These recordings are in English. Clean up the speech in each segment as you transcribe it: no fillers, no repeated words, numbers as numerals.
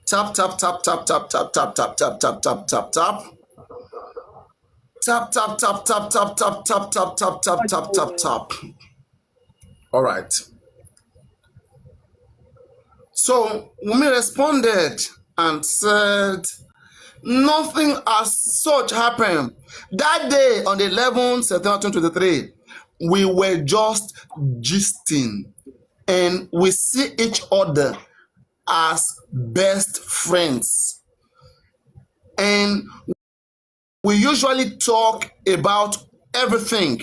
Tap, tap, tap, tap, tap, tap, tap, tap, tap, tap, tap, tap, tap. Tap, tap, tap, tap, tap, tap, tap, tap, tap, tap, tap, tap, tap. All right. So Wumi responded and said, nothing as such happened. That day on the 11th September 2023, we were just gisting and we see each other as best friends. And we usually talk about everything.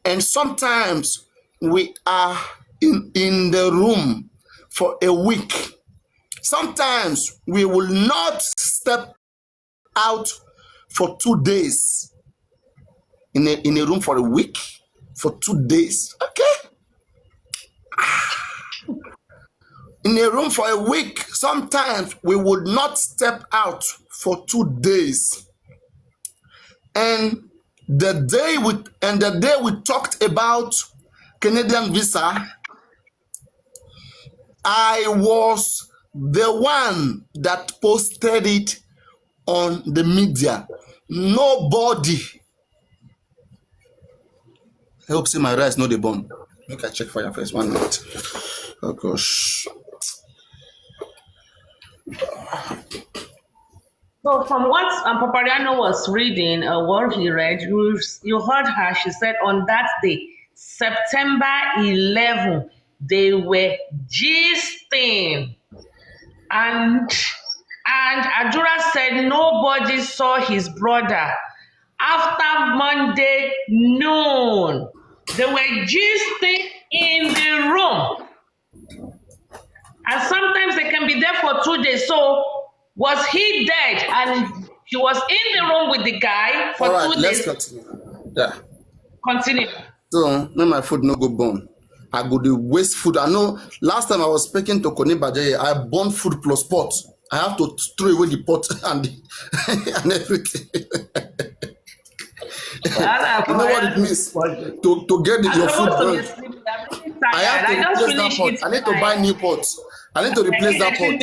And sometimes we are in the room for a week. Sometimes we will not step out for 2 days. In a room for a week, for 2 days. Okay. In a room for a week, sometimes we would not step out for 2 days. And the day we talked about Canadian visa, I was the one that posted it on the media. Nobody. I hope see my rice, not the bone. Make I check for your face 1 minute. Oh gosh. So from what Papariano was reading, what he read, you heard her, she said on that day, September 11, they were gisting. And Ajura said nobody saw his brother. After Monday noon, they were gisting in the room. And sometimes they can be there for 2 days. So was he dead and he was in the room with the guy for 2 days? Let's continue. Yeah. Continue. So, make my food no go burn. I go to waste food. I know last time I was speaking to Koni Bajaye, I burn food plus pot. I have to throw away the pot and everything. You know what it means to get your food done. I have to replace that pot. I need to buy new pots. I need to replace that pot.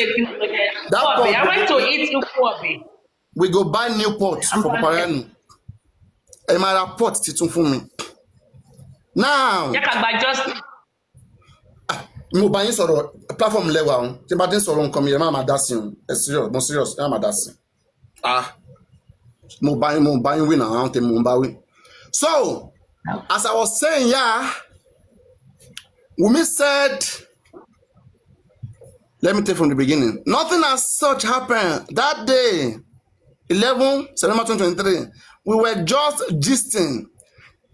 That pot. I went to eat Ukobe. We go buy new pots for papariano. And my pot titun for me. Now. Mo bá yín sọ̀rọ̀ platform lẹ́wà ọ̀hún tí bá dín sọ̀rọ̀ nǹkan mi ẹ̀ máa dá sí ọ̀hún ẹ̀ serious mo serious ẹ̀ máa dá sí. Mo bá yín win àwọn tèmi mo bá win. So as I was saying, yeah, Wumi said, let me take from the beginning. Nothing as such happened that day, 11 September 2023. We were just gisting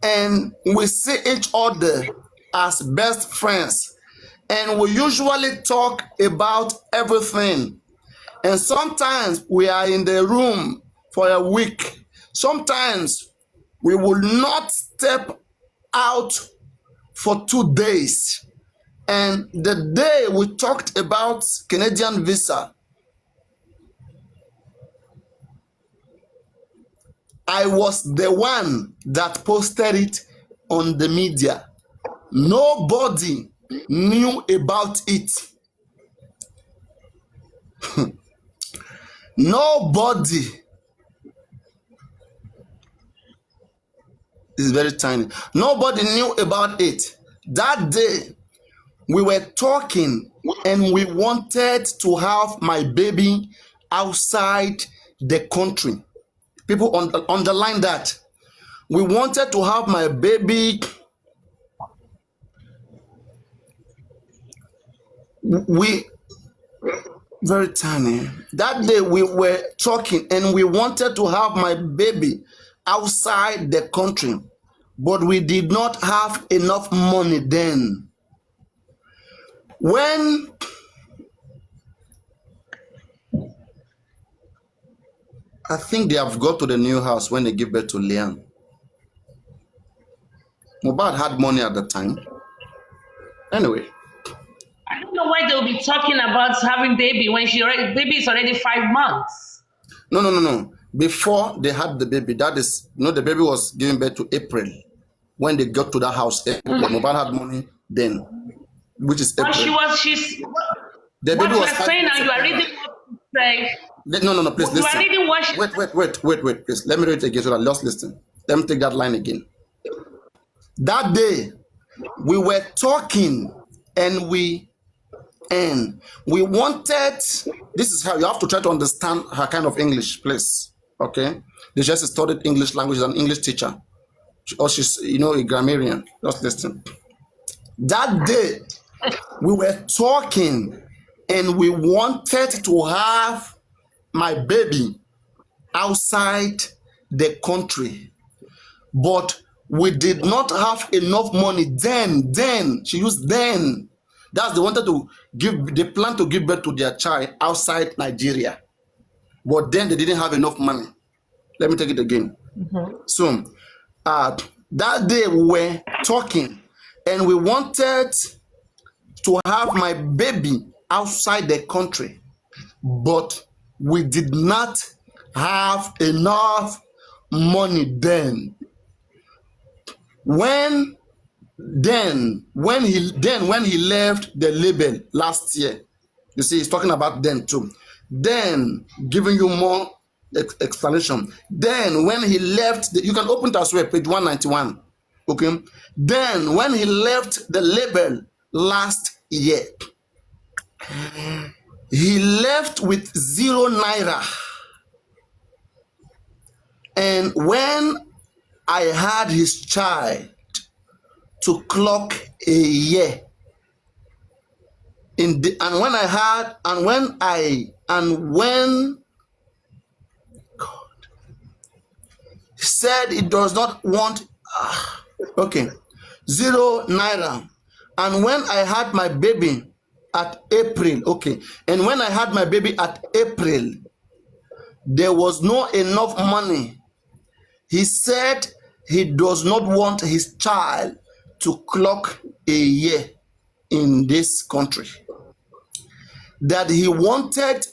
and we see each other as best friends. And we usually talk about everything. And sometimes we are in the room for a week. Sometimes we will not step out for 2 days. And the day we talked about Canadian visa, I was the one that posted it on the media. Nobody knew about it. Nobody. It's very tiny. Nobody knew about it. That day, we were talking and we wanted to have my baby outside the country. People underline that. We wanted to have my baby. We very tiny. That day we were talking and we wanted to have my baby outside the country, but we did not have enough money then. When I think they have got to the new house when they give birth to Liam. MOHBAD had money at the time. Anyway. I don't know why they'll be talking about having baby when baby is already 5 months. No. Before they had the baby, that is, the baby was giving birth to April. When they got to the house, MOHBAD had money then, which is April. But the baby was saying now you are reading Say, No, please you are listen. reading what she Wait, please. Let me read it again so that just listen. Let me take that line again. That day we were talking and we wanted, this is how you have to try to understand her kind of English, please. Okay? They just studied English language, she's an English teacher. Or she's, a grammarian. Just listen. That day we were talking and we wanted to have my baby outside the country, but we did not have enough money then she used then. That's they wanted to give, they plan to give birth to their child outside Nigeria, but then they didn't have enough money. Let me take it again. So that day we were talking and we wanted to have my baby outside the country, but we did not have enough money then. When he left the label last year, you see, he's talking about then too. Then giving you more explanation. Then when he left, you can open it as well, page 191. Okay. Then when he left the label last year, he left with 0 naira. And when I had his child to clock a year, and when God said he does not want, 0 naira. And when I had my baby at April, and when I had my baby at April, there was not enough money. He said he does not want his child to clock a year in this country. That he wanted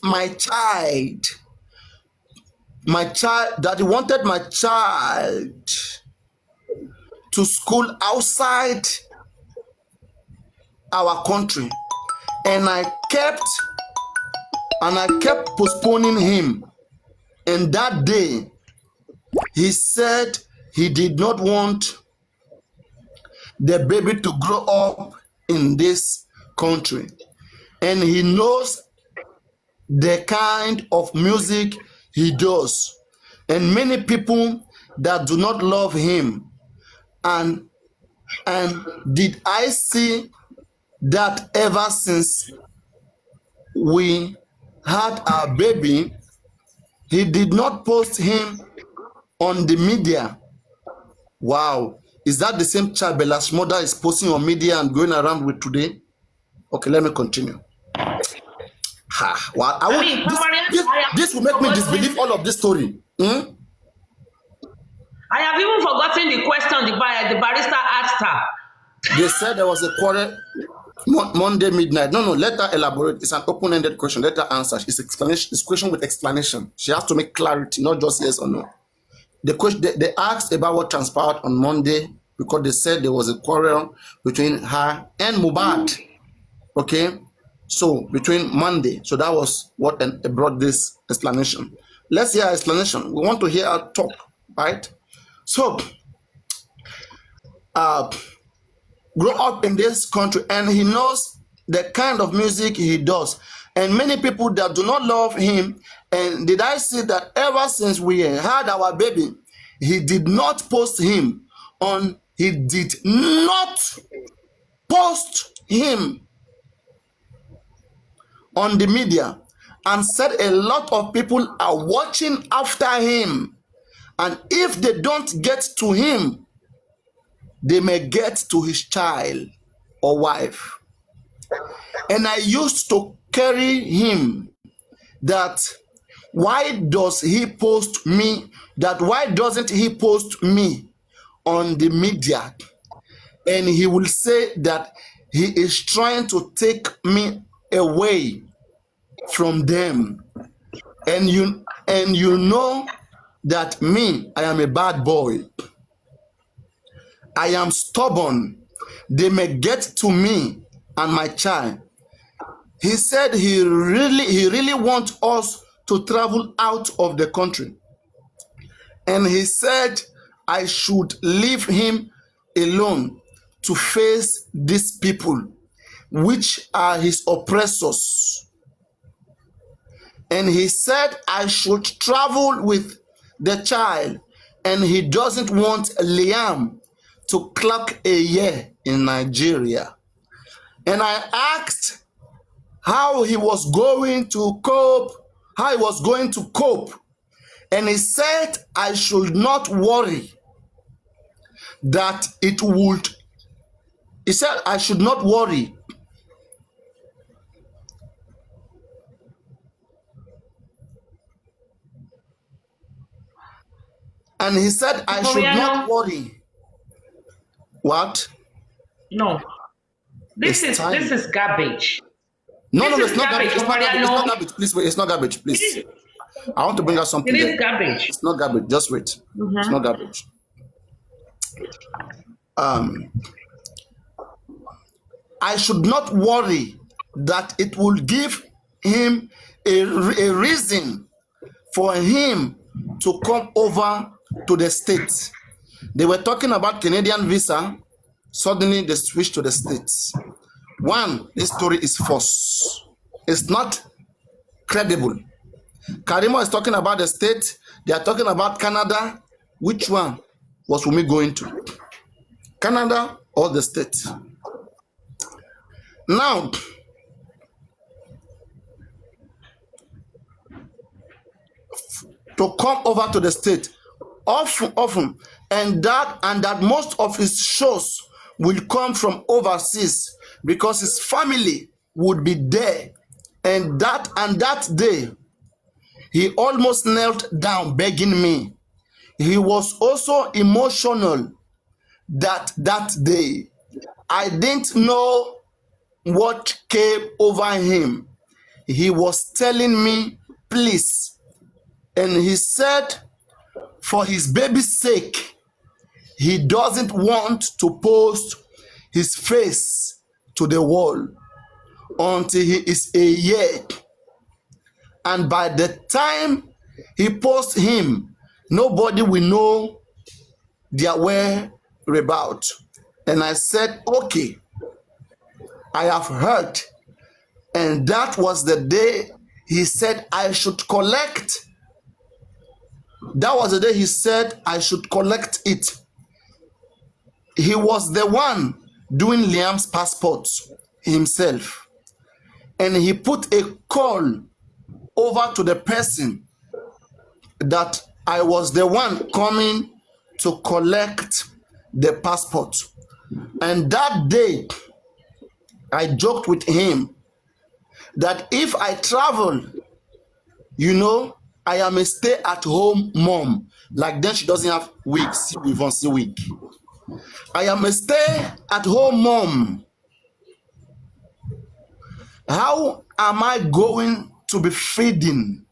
that he wanted my child to school outside our country. And I kept postponing him. And that day, he said he did not want the baby to grow up in this country. And he knows the kind of music he does. And many people that do not love him. And did I see that ever since we had our baby, he did not post him on the media. Wow. Is that the same child Bella's mother is posting on media and going around with today? Okay, let me continue. Well, this will make me disbelieve all of this story. I have even forgotten the question the barrister asked her. They said there was a quarrel Monday midnight. No, let her elaborate. It's an open-ended question. Let her answer. It's explanation. It's question with explanation. She has to make clarity, not just yes or no. The question they asked about what transpired on Monday because they said there was a quarrel between her and MOHBAD. Okay, so between Monday. So that was what brought this explanation. Let's hear her explanation. We want to hear her talk, right? So, grow up in this country and he knows the kind of music he does. And many people that do not love him, and did I see that ever since we had our baby, he did not post him on, he did not post him on the media, and said a lot of people are watching after him. And if they don't get to him, they may get to his child or wife. And I used to carry him that why does he post me, that why doesn't he post me on the media? And he will say that he is trying to take me away from them. And you know that me, I am a bad boy. I am stubborn. They may get to me and my child. He said he really wants us to travel out of the country. And he said I should leave him alone to face these people, which are his oppressors. And he said I should travel with the child, and he doesn't want Liam to clock a year in Nigeria. And I asked how he was going to cope, and he said I should not worry that it would. He said I should not worry. And he said I should not worry. What? No. This is garbage. No, it's not garbage. It's not garbage. Please wait. It's not garbage. Please. I want to bring out something. It is garbage. It's not garbage. Just wait. It's not garbage. I should not worry that it will give him a reason for him to come over to the States. They were talking about Canadian visa. Suddenly they switched to the States. One, this story is false. It's not credible. Karimo is talking about the States. They are talking about Canada. Which one was Wumi going to? Canada or the States? Now, to come over to the state often, and that most of his shows will come from overseas because his family would be there, and that day he almost knelt down begging me. He was also emotional that day. I didn't know what came over him. He was telling me, please. And he said, for his baby's sake, he doesn't want to post his face to the wall until he is a year. And by the time he posts him, nobody will know their whereabouts. And I said, okay, I have heard. And that was the day he said I should collect. That was the day he said I should collect it. He was the one doing Liam's passport himself. And he put a call over to the person that I was the one coming to collect the passport. And that day, I joked with him that if I travel, I am a stay-at-home mom. Like then she doesn't have weeks, we've once a week. I am a stay-at-home mom. How am I going to be feeding?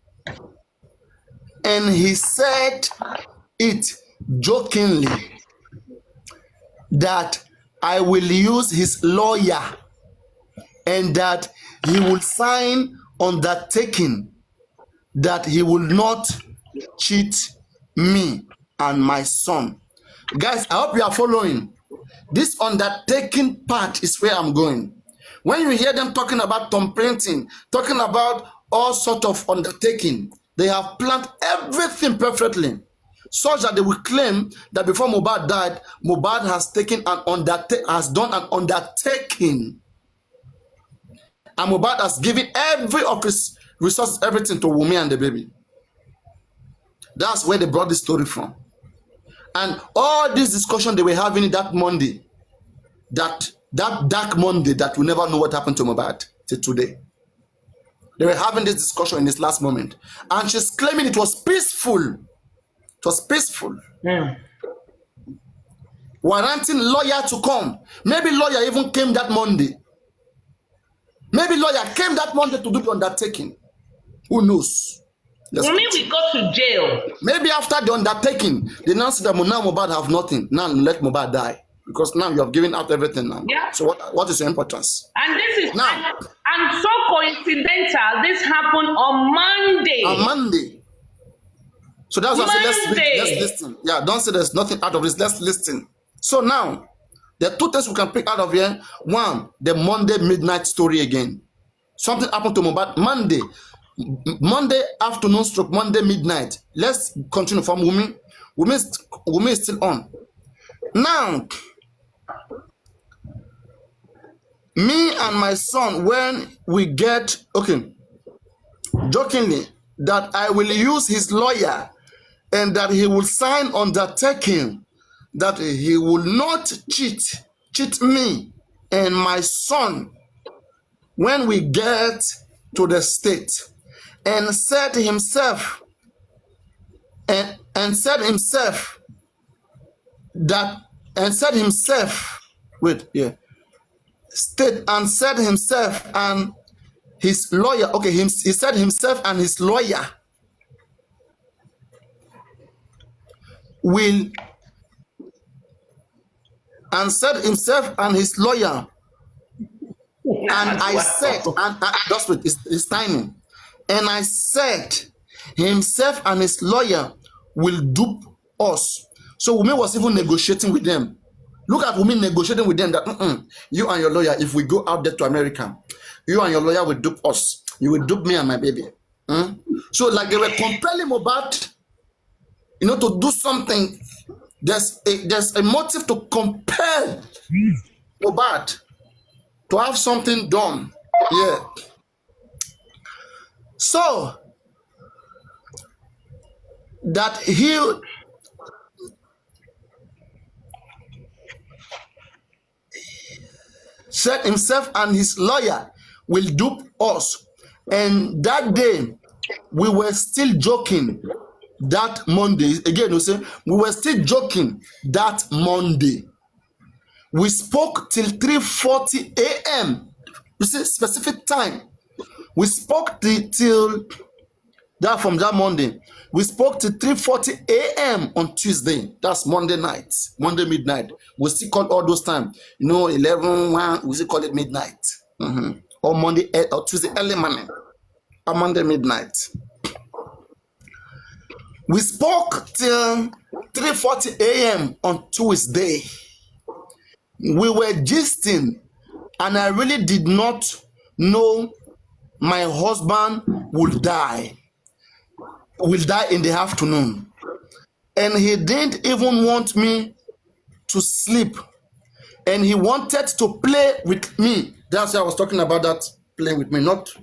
And he said it jokingly that I will use his lawyer and that he will sign undertaking that he will not cheat me and my son. Guys, I hope you are following. This undertaking part is where I'm going. When you hear them talking about thumbprinting, talking about all sort of undertaking, they have planned everything perfectly, such that they will claim that before MOHBAD died, MOHBAD has done an undertaking. And MOHBAD has given every of his resources, everything to Wumi and the baby. That's where they brought this story from. And all this discussion they were having that Monday, that dark Monday that we never know what happened to MOHBAD till today. They were having this discussion in this last moment. And she's claiming it was peaceful. It was peaceful. Yeah. Warranting lawyer to come. Maybe lawyer even came that Monday. Maybe lawyer came that Monday to do the undertaking. Who knows? Wumi will go to jail. Maybe after the undertaking, they now see that now MOHBAD have nothing. Now let MOHBAD die. Because now you have given out everything now. Yeah. So what is your importance? And this is now. And so coincidental, this happened on Monday. On Monday. So that's why I say let's Monday. listen. Yeah, don't say there's nothing out of this. Let's listen. So now, there are two things we can pick out of here. One, the Monday midnight story again. Something happened to MOHBAD Monday afternoon stroke Monday midnight. Let's continue from Wumi. Wumi is still on. Now, me and my son, when we get, okay, jokingly, that I will use his lawyer and that he will sign undertaking that he will not cheat me and my son when we get to the state, and said himself that said himself and his lawyer, okay, he said himself and his lawyer will, and said himself and his lawyer, and I said, and that's what it's timing, and I said himself and his lawyer will dupe us. So Wumi was even negotiating with them. Look at Wumi negotiating with them that you and your lawyer, if we go out there to America, you and your lawyer will dupe us. You will dupe me and my baby. So like they were compelling MOHBAD, to do something. There's a motive to compel MOHBAD to have something done. Yeah. So that he said himself and his lawyer will dupe us. And that day, we were still joking that Monday. Again, we were still joking that Monday. We spoke till 3:40 a.m. You see, specific time. We spoke till that from that Monday. We spoke till 3:40 a.m. on Tuesday. That's Monday night, Monday midnight. We still call all those times. 11, 1, we still call it midnight. Or Monday or Tuesday early morning. Or Monday midnight. We spoke till 3:40 a.m. on Tuesday. We were gisting, and I really did not know my husband will die in the afternoon. And he didn't even want me to sleep. And he wanted to play with me. That's why I was talking about that playing with me, not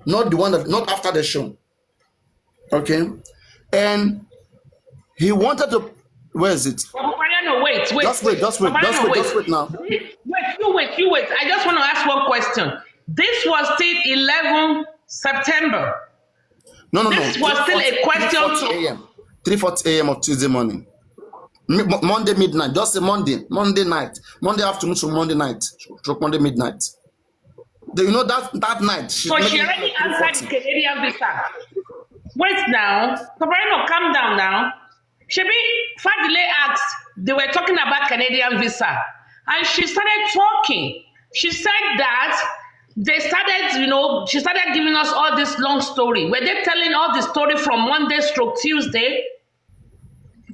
the one that, not after the show. Okay? And he wanted to, where is it? Papariano, wait. Just wait now. Wait. I just want to ask one question. This was still 11 September. No. This was still a question. 3:40 a.m. of Tuesday morning. Monday midnight. Just say Monday night. Monday afternoon to Monday night. To Monday midnight. That night. So she already answered Canadian visa. Wait now. Papariano, calm down now. Shebi Fadile asked, they were talking about Canadian visa. And she started talking. She said that they started, she started giving us all this long story. Were they telling all the story from Monday stroke Tuesday?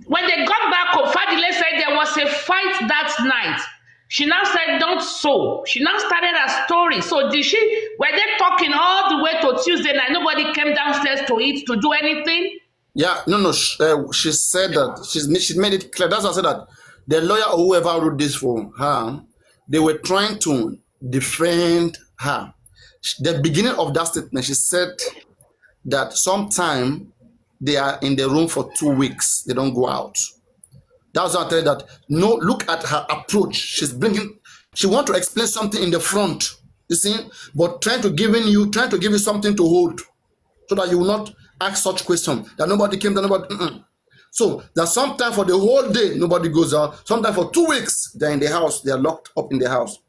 When they got back home, Fadile said there was a fight that night. She now said, not so. She now started her story. So were they talking all the way to Tuesday night? Nobody came downstairs to eat, to do anything? Yeah, no. She said that, she made it clear. That's why I said that the lawyer or whoever wrote this for her, they were trying to defend her. The beginning of that statement, she said that sometime they are in the room for 2 weeks. They don't go out. That's why I tell you that, no, look at her approach. She want to explain something in the front, you see, but trying to give you something to hold so that you will not ask such question that nobody came to nobody. So there's sometime for the whole day, nobody goes out. Sometime for 2 weeks, they're in the house, they're locked up in the house.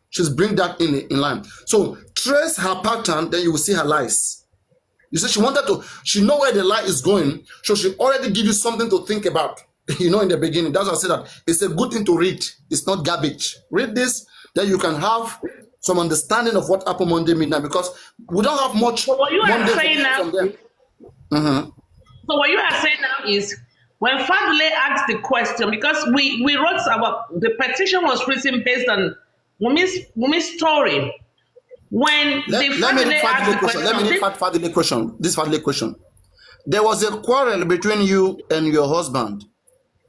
She's bring that in line. So trace her pattern, then you will see her lies. You see, she know where the lie is going, so she already give you something to think about. In the beginning. That's why I said that it's a good thing to read. It's not garbage. Read this, then you can have some understanding of what happened Monday midnight, because we don't have much So what you are Monday saying now, from them. so what you are saying now is when Fadle asked the question, because we wrote the petition was written based on Wumi's story. When Let the me Fadle read asked the Fadile question. This Fadile question. There was a quarrel between you and your husband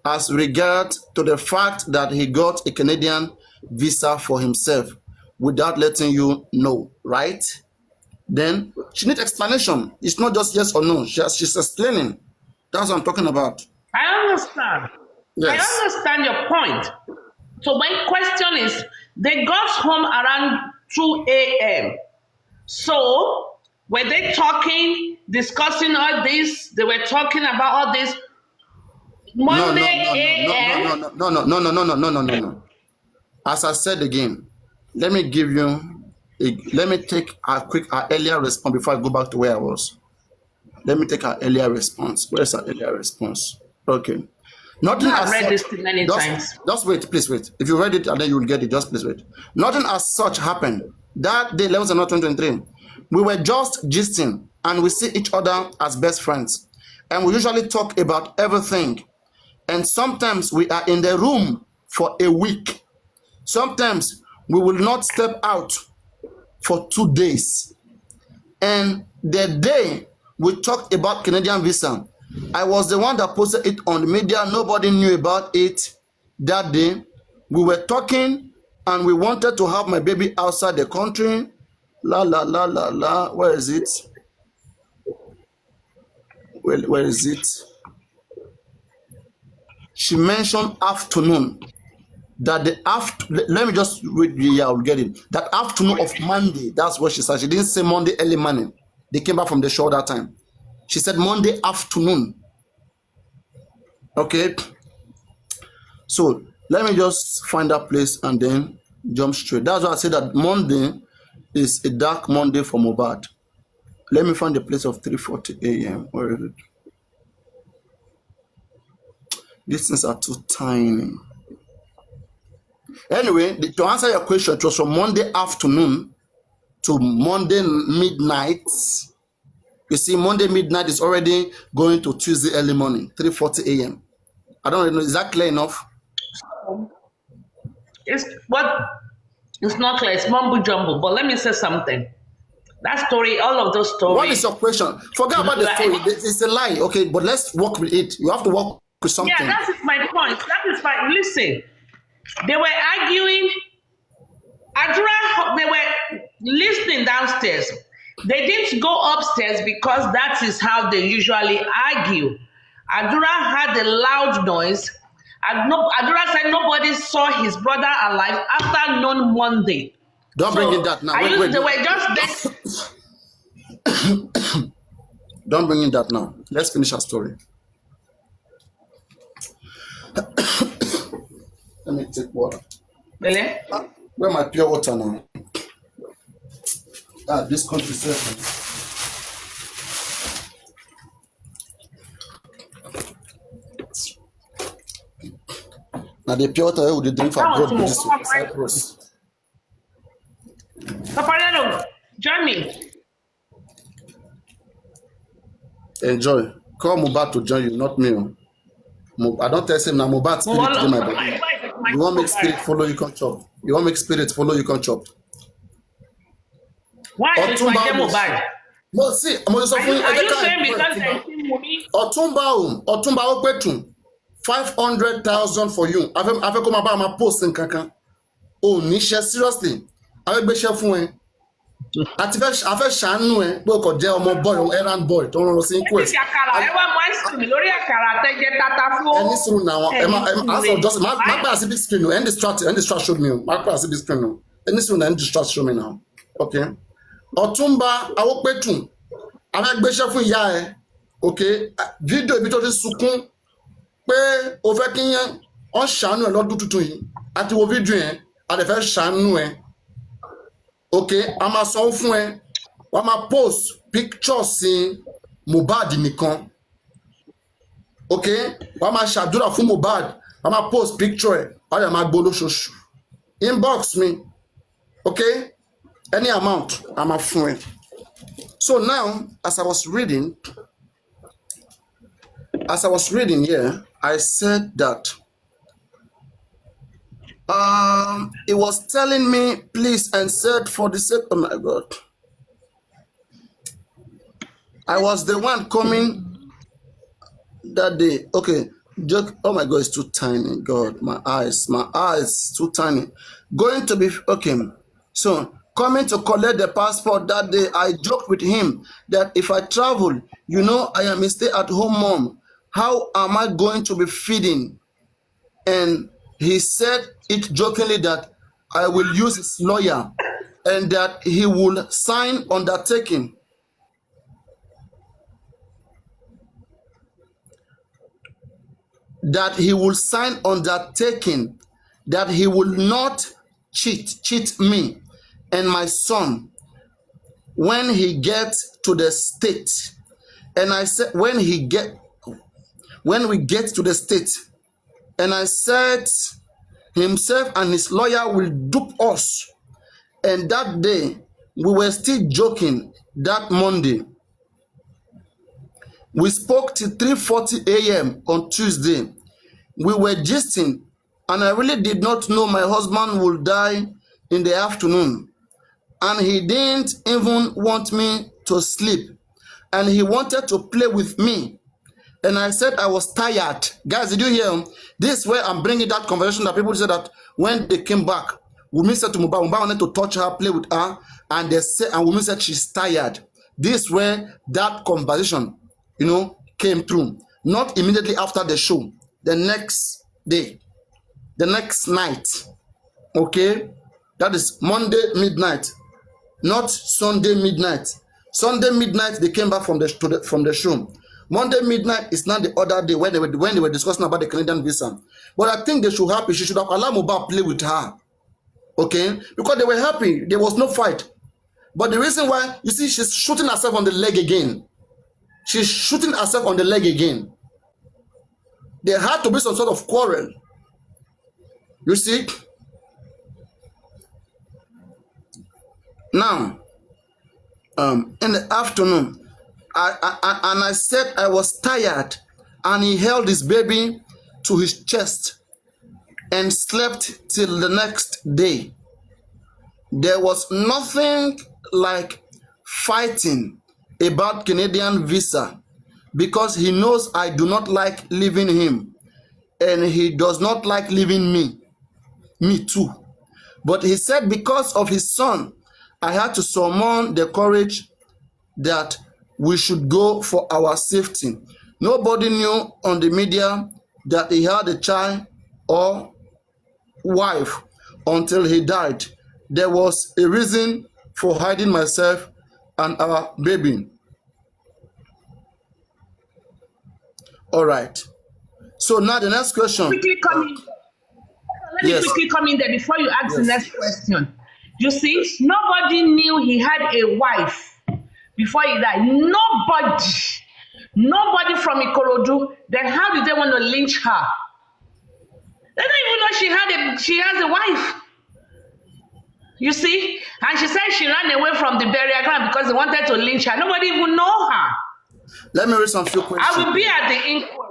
as regard to the fact that he got a Canadian visa for himself without letting you know, right? Then she needs explanation. It's not just yes or no. She's explaining. That's what I'm talking about. I understand. I Yes. understand your point. So my question is, they got home around 2 a.m. So were they talking, discussing all this? They were talking about all this Monday a.m. No. As I said again, let me take a earlier response before I go back to where I was. Let me take our earlier response. Where's our earlier response? Okay. Nothing I've as read such. this thing many times. Just wait, please wait. If you read it and then you will get it, just please wait. Nothing as such happened. That day, 11th of 2023, we were just gisting and we see each other as best friends. And we usually talk about everything. And sometimes we are in the room for a week. Sometimes we will not step out for 2 days. And the day we talked about Canadian visa, I was the one that posted it on the media. Nobody knew about it that day. We were talking and we wanted to have my baby outside the country. La la la la la. Where is it? Where is it? She mentioned afternoon. That let me just read. Yeah, I'll get it. That afternoon of Monday, that's what she said. She didn't say Monday early morning. They came back from the show that time. She said Monday afternoon. Okay. So let me just find that place and then jump straight. That's why I said that Monday is a dark Monday for MOHBAD. Let me find the place of 3:40 a.m. Where is it? These things are too tiny. Anyway, to answer your question, it was from Monday afternoon to Monday midnight. You see, Monday midnight is already going to Tuesday early morning, 3:40 a.m. I don't know. Is that clear enough? It's not clear. It's mumbo jumbo. But let me say something. That story, all of those stories. What is your question? Forget about the story. It's a lie. Okay, but let's work with it. You have to work with something. Yeah, that is my point. Listen. They were arguing. They were listening downstairs. They didn't go upstairs because that is how they usually argue. Adura had a loud noise. Adura said nobody saw his brother alive after noon Monday. Don't bring in that now. They were just there. Don't bring in that now. Let's finish our story. Let me take water. Really? Where my pure water now? This country safe. Now the pure water we drink for abroad with this Cyprus. Papariano, join me. Enjoy. Call MOHBAD to join you, not me. I don't tell him now MOHBAD spirit to do my body. You want make spirit follow you can chop. You want make spirit follow you can chop. Why is my demo bad? No, see, I'm just Are you saying because I see money? Otumba Opetun, 500,000 for you. I've come about my post in Kankan. Oh, Nisha, seriously. I've been chef fún ẹ. Àti fẹ́ ṣàánú ẹ pé o kò jẹ́ ọmọ boy errand boy tó ń rán sí quest. Ẹ wá mọ àìsàn lórí àkàrà tẹ́jẹ́ tata fún. Ẹni sùúrù náà má gbà sí big screen o, end distract show me o, má gbà sí big screen o. Ẹni sùúrù náà end distract show me now. Okay. Ọ̀túnba Awópẹ̀tù, àwọn gbéṣẹ́ fún ìyá ẹ. Okay. Fídíò ibi tó ti sunkún pé o fẹ́ kí yẹn wọ́n ṣàánú ẹ lọ́dún tuntun yìí. Àti wo fídíò yẹn, a lè fẹ́ ṣàánú ẹ. Okay, a máa sanwó fún ẹ, wọ́n máa post pictures sí MOHBAD nìkan. Okay, wọ́n máa ṣàdúrà fún MOHBAD, wọ́n máa post picture ẹ̀, wọ́n lè máa gbó lóṣooṣù. Inbox mi, okay, Any amount, I'm a friend. So now, as I was reading here, I said that it was telling me, please, and said for the sake, oh my God, I was the one coming that day. Okay, joke. Oh my God, it's too tiny. God, my eyes, too tiny. Going to be okay. So coming to collect the passport that day, I joked with him that if I travel, I am a stay-at-home mom. How am I going to be feeding? And he said it jokingly that I will use his lawyer and that he will sign undertaking that he will not cheat me and my son when he gets to the state. And I said when we get to the state, and I said himself and his lawyer will dupe us. And that day we were still joking. That Monday we spoke till 3:40 a.m. on Tuesday. We were gisting, and I really did not know my husband would die in the afternoon. And he didn't even want me to sleep. And he wanted to play with me. And I said I was tired. Guys, did you hear? This is where I'm bringing that conversation that people said that when they came back, Wumi said to Mumba wanted to touch her, play with her, and Wumi said she's tired. This is where that conversation, came through. Not immediately after the show. The next day, the next night, okay? That is Monday midnight, not Sunday midnight. Sunday midnight, they came back from the show. Monday midnight is not the other day when they were discussing about the Canadian visa. But I think she should have allowed Mohbad play with her, okay? Because they were happy, there was no fight. But the reason why, you see, she's shooting herself on the leg again. She's shooting herself on the leg again. There had to be some sort of quarrel. You see? Now, in the afternoon, I said I was tired, and he held his baby to his chest and slept till the next day. There was nothing like fighting about Canadian visa, because he knows I do not like leaving him, and he does not like leaving me too. But he said because of his son, I had to summon the courage that we should go for our safety. Nobody knew on the media that he had a child or wife until he died. There was a reason for hiding myself and our baby. All right. So now the next question. Quickly come in. Let me quickly come in there before you ask the next question. You see, nobody knew he had a wife before he died. Nobody from Ikorodu. Then how did they want to lynch her? They don't even know she has a wife. You see? And she said she ran away from the burial ground because they wanted to lynch her. Nobody even know her. Let me read some few questions. I will be at the inquest.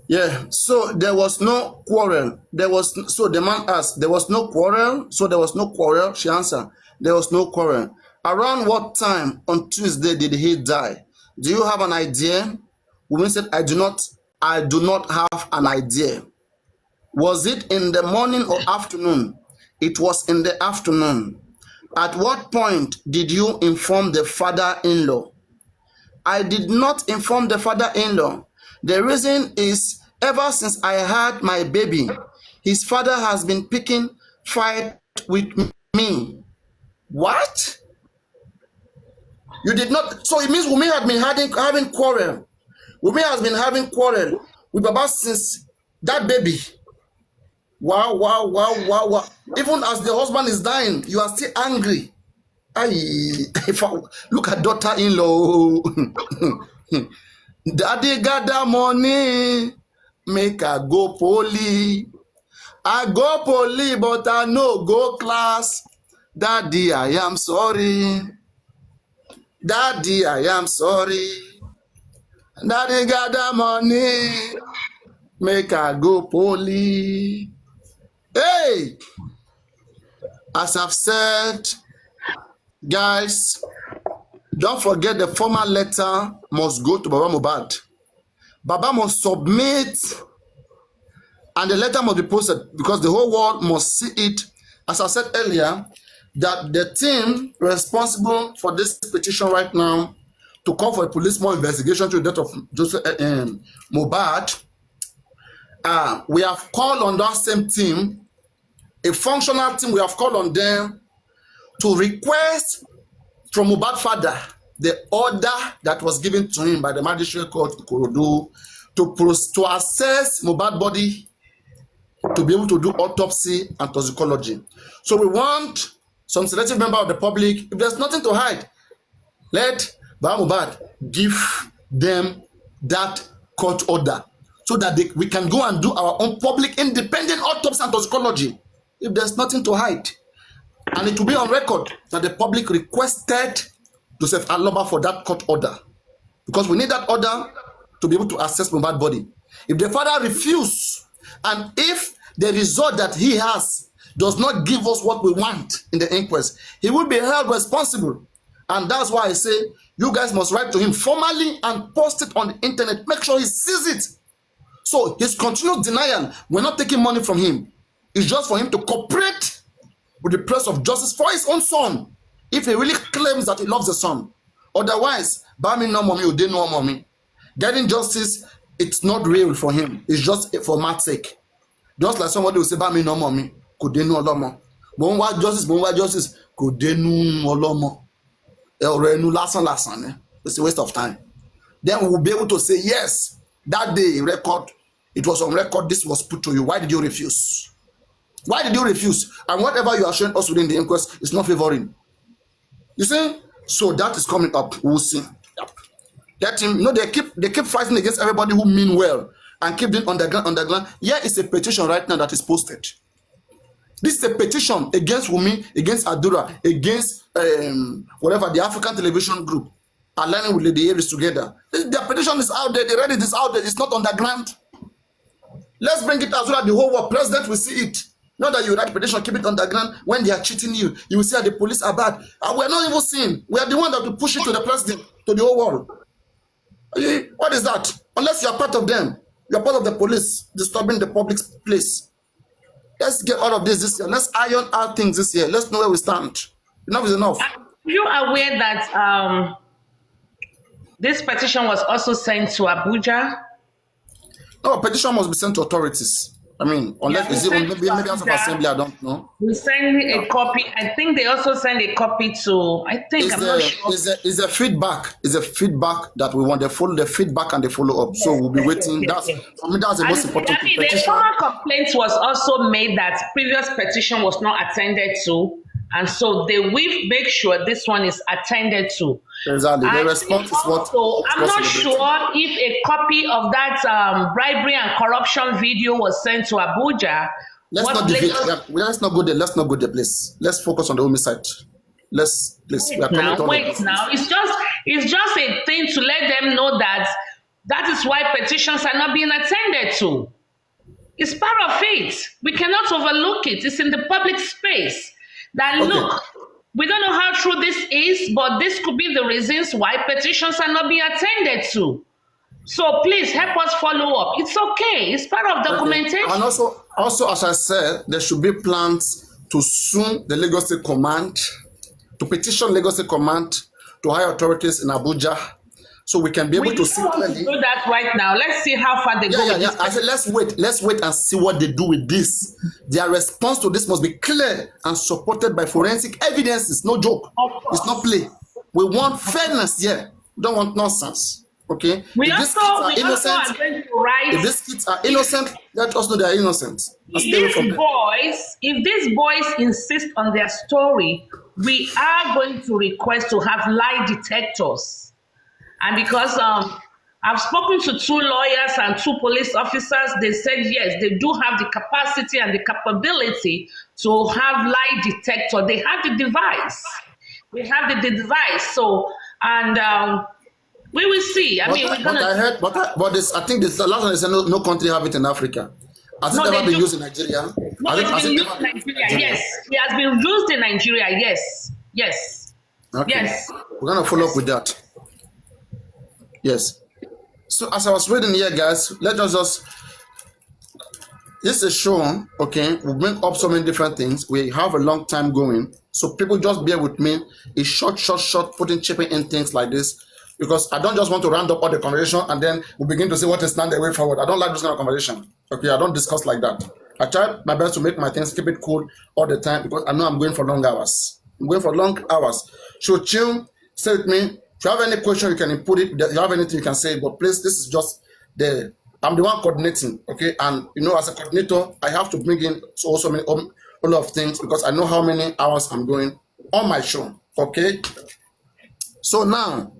Yeah, so there was no quarrel. So the man asked, there was no quarrel? So there was no quarrel? She answered, there was no quarrel. Around what time on Tuesday did he die? Do you have an idea? Woman said, I do not have an idea. Was it in the morning or afternoon? It was in the afternoon. At what point did you inform the father-in-law? I did not inform the father-in-law. The reason is, ever since I had my baby, his father has been picking fight with me. What? You did not. So it means Wumi had been having quarrel. Wumi has been having quarrel with Baba since that baby. Wow. Even as the husband is dying, you are still angry. Look at daughter-in-law. Daddy gather money, make I go poly. I go poly, but I no go class. Daddy, I am sorry. Daddy, I am sorry. Daddy, gather money. Make I go poly. Hey, as I've said, guys, don't forget the formal letter must go to Baba MOHBAD. Baba must submit, and the letter must be posted because the whole world must see it. As I said earlier, that the team responsible for this petition right now to call for a police more investigation to the death of Joseph MOHBAD, we have called on that same team, a functional team. We have called on them to request from MOHBAD father the order that was given to him by the magistrate court Ikorodu to assess MOHBAD body, to be able to do autopsy and toxicology. So we want some selective member of the public, if there's nothing to hide, let Baba MOHBAD give them that court order so that we can go and do our own public independent autopsy and toxicology if there's nothing to hide. And it will be on record that the public requested Joseph Aloba for that court order, because we need that order to be able to assess MOHBAD body. If the father refuses, and if the result that he has does not give us what we want in the inquest, he will be held responsible. And that's why I say you guys must write to him formally and post it on the internet. Make sure he sees it. So his continuous denial, we're not taking money from him. It's just for him to cooperate with the press of justice for his own son, if he really claims that he loves the son. Otherwise, Bami no mommy, Ude no mommy. Getting justice, it's not real for him. It's just for math's sake. Just like somebody will say, Bami no mommy, Ude no olomo. Bon justice, Ude no olomo. It's a waste of time. Then we will be able to say, yes, that day record, it was on record, this was put to you. Why did you refuse? Why did you refuse? And whatever you are showing us within the inquest is not favoring. You see? So that is coming up. We'll see. Yep. That him, they keep fighting against everybody who mean well and keep them underground. Here is a petition right now that is posted. This is a petition against Wumi, against Adura, against whatever, the African Television Group, aligning with Lady Aries together. The petition is out there, the Reddit is out there, it's not underground. Let's bring it out so that the whole world president will see it. Not that you write petition, keep it underground. When they are cheating you, you will see that the police are bad. And we're not even seeing. We are the one that will push it to the president, to the whole world. What is that? Unless you are part of them, you are part of the police, disturbing the public place. Let's get out of this year. Let's iron out things this year. Let's know where we stand. Enough is enough. Are you aware that this petition was also sent to Abuja? No, a petition must be sent to authorities. I mean, unless is it maybe House of Assembly, I don't know. We send a copy. I think they also send a copy to. I'm not sure. Is a feedback. Is a feedback that we want. They follow the feedback and they follow up. So we'll be waiting. That's for me. That's the most important petition. The formal complaint was also made that previous petition was not attended to, and so they will make sure this one is attended to. Exactly. The response is what. So I'm not sure if a copy of that bribery and corruption video was sent to Abuja. Let's not go there. Let's not go there, please. Let's focus on the homicide. Let's please. Wait now. It's just a thing to let them know that is why petitions are not being attended to. It's part of it. We cannot overlook it. It's in the public space. That look. We don't know how true this is, but this could be the reasons why petitions are not being attended to. So please help us follow up. It's okay. It's part of documentation. Okay. And also, as I said, there should be plans to sue the Lagos State Command, to petition Lagos State Command to higher authorities in Abuja, so we can be able to see clearly. We do that right now. Let's see how far they go. I said let's wait and see what they do with this. Their response to this must be clear and supported by forensic evidence. It's no joke. It's not play. We want fairness here. We don't want nonsense. Okay? If these kids are innocent, let us know they are innocent. If these boys insist on their story, we are going to request to have lie detectors. And because I've spoken to 2 lawyers and 2 police officers. They said yes, they do have the capacity and the capability to have lie detector. They have the device. They have the device. So, and we will see. I mean, we're But gonna. I heard, but this, I think this the last one is no country have it in Africa. Has it No, ever they been do. used in Nigeria? No, it's been used in Nigeria. Yes, it has been used in Nigeria. Yes, yes, Okay. yes, We're gonna follow up yes. with that. Yes. So as I was reading here, guys, let us just this is shown, okay? We bring up so many different things. We have a long time going. So people just bear with me. It's short, putting chipping in things like this. Because I don't just want to round up all the conversation and then we begin to say what is not the way forward. I don't like this kind of conversation. Okay, I don't discuss like that. I try my best to make my things keep it cool all the time because I know I'm going for long hours. I'm going for long hours. So chill, stay with me. If you have any question, you can input it. If you have anything, you can say it. But please, this is just the I'm the one coordinating, okay? And you know, as a coordinator, I have to bring in so many all of things because I know how many hours I'm going on my show, okay? So now